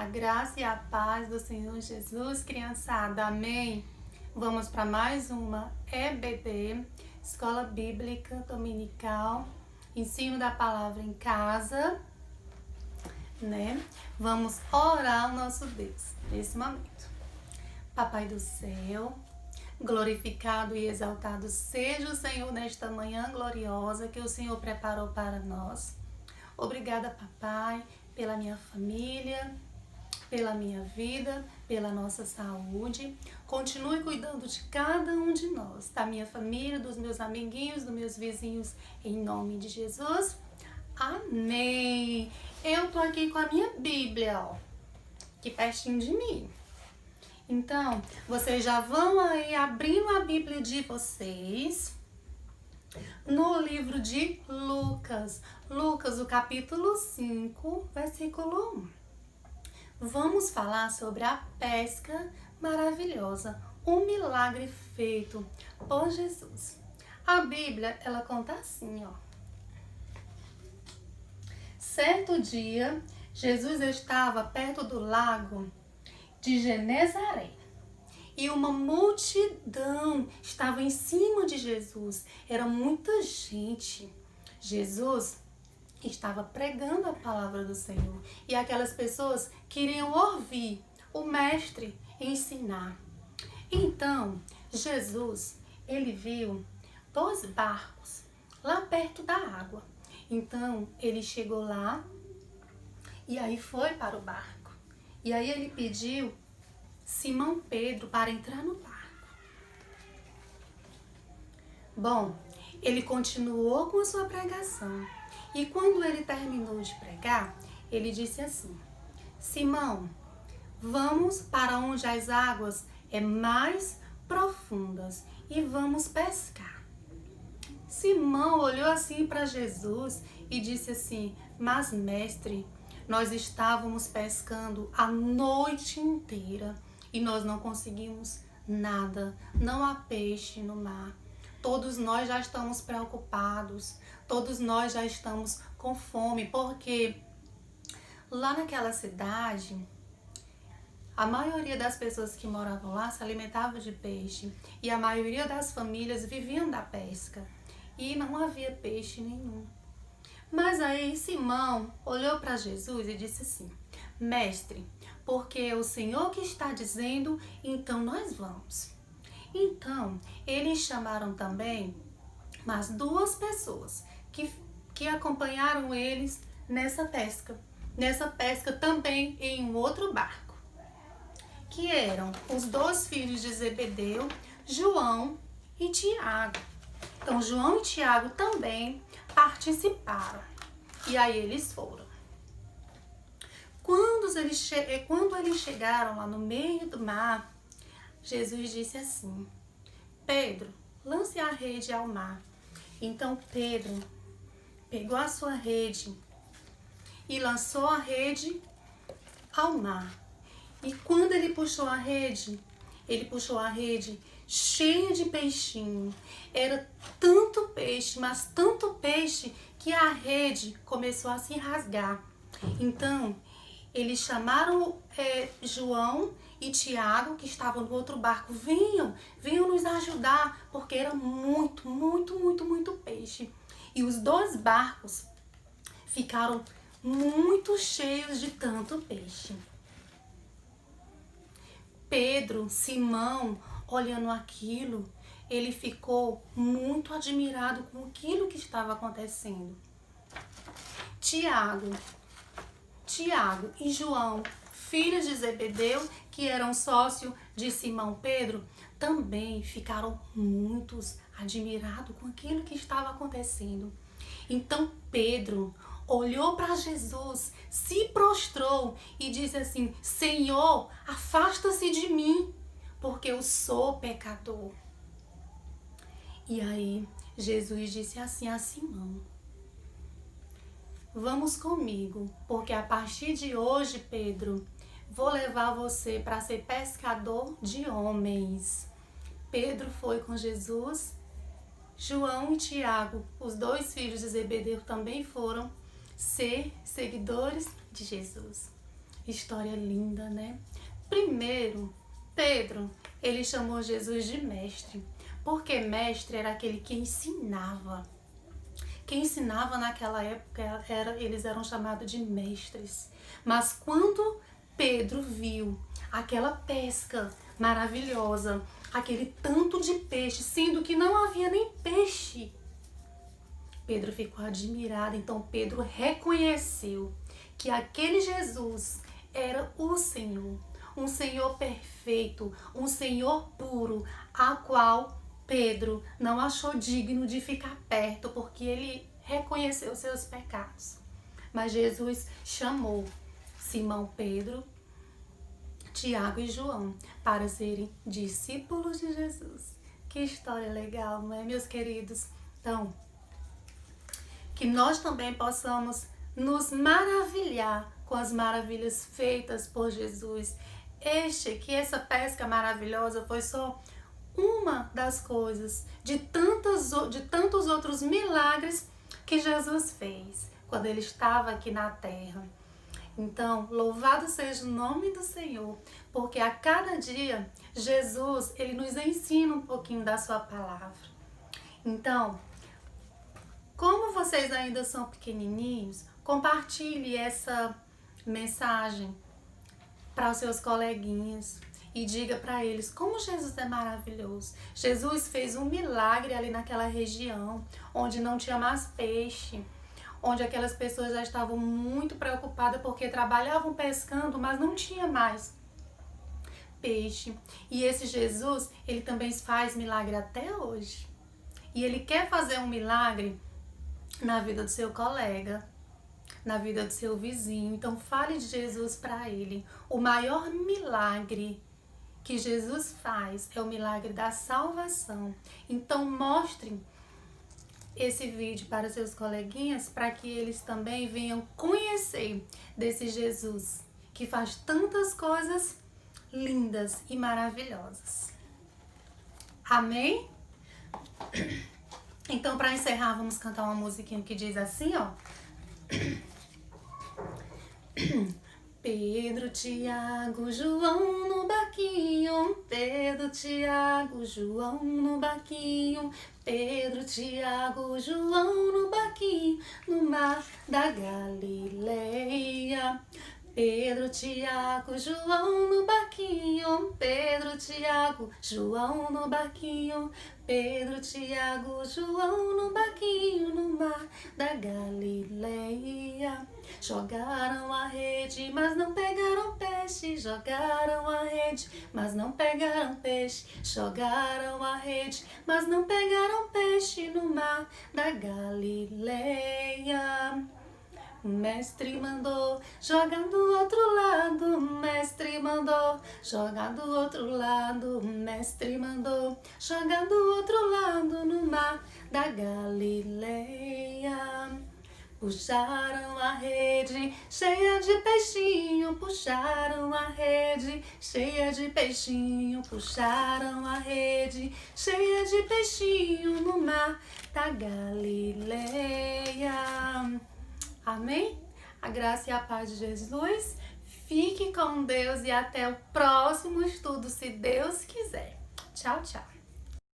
A graça e a paz do Senhor Jesus, criançada, amém? Vamos para mais uma EBD, Escola Bíblica Dominical, ensino da palavra em casa, né? Vamos orar ao nosso Deus nesse momento. Papai do céu, glorificado e exaltado seja o Senhor nesta manhã gloriosa que o Senhor preparou para nós. Obrigada, papai, pela minha família, pela minha vida, pela nossa saúde. Continue cuidando de cada um de nós, da minha família, dos meus amiguinhos, dos meus vizinhos, em nome de Jesus. Amém. Eu tô aqui com a minha Bíblia, ó, aqui pertinho de mim. Então, vocês já vão aí abrindo a Bíblia de vocês no livro de Lucas. Lucas, o capítulo 5, versículo 1. Vamos falar sobre a pesca maravilhosa, um milagre feito por Jesus. A Bíblia, ela conta assim, ó. Certo dia, Jesus estava perto do lago de Genezaré e uma multidão estava em cima de Jesus. Era muita gente. Jesus estava pregando a palavra do Senhor e aquelas pessoas queriam ouvir o mestre ensinar. Então, Jesus, ele viu 2 barcos lá perto da água. Então, ele chegou lá e aí foi para o barco. E aí ele pediu Simão Pedro para entrar no barco. Bom, ele continuou com a sua pregação. E quando ele terminou de pregar, ele disse assim: Simão, vamos para onde as águas é mais profundas e vamos pescar. Simão olhou assim para Jesus e disse assim: mas mestre, nós estávamos pescando a noite inteira e nós não conseguimos nada, não há peixe no mar. Todos nós já estamos preocupados, todos nós já estamos com fome, porque lá naquela cidade, a maioria das pessoas que moravam lá se alimentavam de peixe e a maioria das famílias viviam da pesca e não havia peixe nenhum. Mas aí Simão olhou para Jesus e disse assim: mestre, porque é o Senhor que está dizendo, então nós vamos. Então, eles chamaram também mais 2 pessoas que acompanharam eles nessa pesca também em um outro barco, que eram os 2 filhos de Zebedeu, João e Tiago. Então, João e Tiago também participaram. E aí eles foram. Quando eles chegaram lá no meio do mar, Jesus disse assim: Pedro, lance a rede ao mar. Então Pedro pegou a sua rede e lançou a rede ao mar. E quando ele puxou a rede cheia de peixinho. Era tanto peixe, mas tanto peixe, que a rede começou a se rasgar. Então, eles chamaram João e Tiago, que estavam no outro barco. Venham nos ajudar, porque era muito, muito, muito, muito peixe. E os 2 barcos ficaram muito cheios de tanto peixe. Pedro, Simão, olhando aquilo, ele ficou muito admirado com aquilo que estava acontecendo. Tiago e João, filhos de Zebedeu, que eram sócios de Simão Pedro, também ficaram muito admirados com aquilo que estava acontecendo. Então Pedro olhou para Jesus, se prostrou e disse assim: Senhor, afasta-se de mim, porque eu sou pecador. E aí Jesus disse assim a Simão: vamos comigo, porque a partir de hoje, Pedro, vou levar você para ser pescador de homens. Pedro foi com Jesus. João e Tiago, os 2 filhos de Zebedeu, também foram ser seguidores de Jesus. História linda, né? Primeiro, Pedro, ele chamou Jesus de mestre, porque mestre era aquele que ensinava. Quem ensinava naquela época, eles eram chamados de mestres. Mas quando Pedro viu aquela pesca maravilhosa, aquele tanto de peixe, sendo que não havia nem peixe, Pedro ficou admirado. Então Pedro reconheceu que aquele Jesus era o Senhor, um Senhor perfeito, um Senhor puro, a qual Pedro não achou digno de ficar perto, porque ele reconheceu seus pecados. Mas Jesus chamou Simão Pedro, Tiago e João para serem discípulos de Jesus. Que história legal, não é, meus queridos? Então, que nós também possamos nos maravilhar com as maravilhas feitas por Jesus. Que essa pesca maravilhosa foi só uma das coisas, de tantos outros milagres que Jesus fez quando ele estava aqui na terra. Então, louvado seja o nome do Senhor, porque a cada dia Jesus, ele nos ensina um pouquinho da sua palavra. Então, como vocês ainda são pequenininhos, compartilhe essa mensagem para os seus coleguinhas e diga para eles como Jesus é maravilhoso. Jesus fez um milagre ali naquela região onde não tinha mais peixe, onde aquelas pessoas já estavam muito preocupadas porque trabalhavam pescando, mas não tinha mais peixe. E esse Jesus, ele também faz milagre até hoje. E ele quer fazer um milagre na vida do seu colega, na vida do seu vizinho. Então fale de Jesus para ele. O maior milagre que Jesus faz é o milagre da salvação. Então mostre esse vídeo para seus coleguinhas, para que eles também venham conhecer desse Jesus que faz tantas coisas lindas e maravilhosas. Amém? Então, para encerrar, vamos cantar uma musiquinha que diz assim, ó. Pedro, Tiago, João no barquinho. Pedro, Tiago, João no barquinho. Pedro, Tiago, João no barquinho, no mar da Galileia. Pedro, Tiago, João no barquinho. Pedro, Tiago, João no barquinho. Pedro, Tiago, João no barquinho, no mar da Galileia. Jogaram a rede, mas não pegaram peixe. Jogaram a rede, mas não pegaram peixe. Jogaram a rede, mas não pegaram peixe no mar da Galileia. O mestre mandou jogar do outro lado, o mestre mandou jogar do outro lado, o mestre mandou jogar do outro lado no mar da Galileia. Puxaram a rede cheia de peixinho, puxaram a rede cheia de peixinho, puxaram a rede cheia de peixinho no mar da Galileia. Amém? A graça e a paz de Jesus. Fique com Deus e até o próximo estudo, se Deus quiser. Tchau, tchau.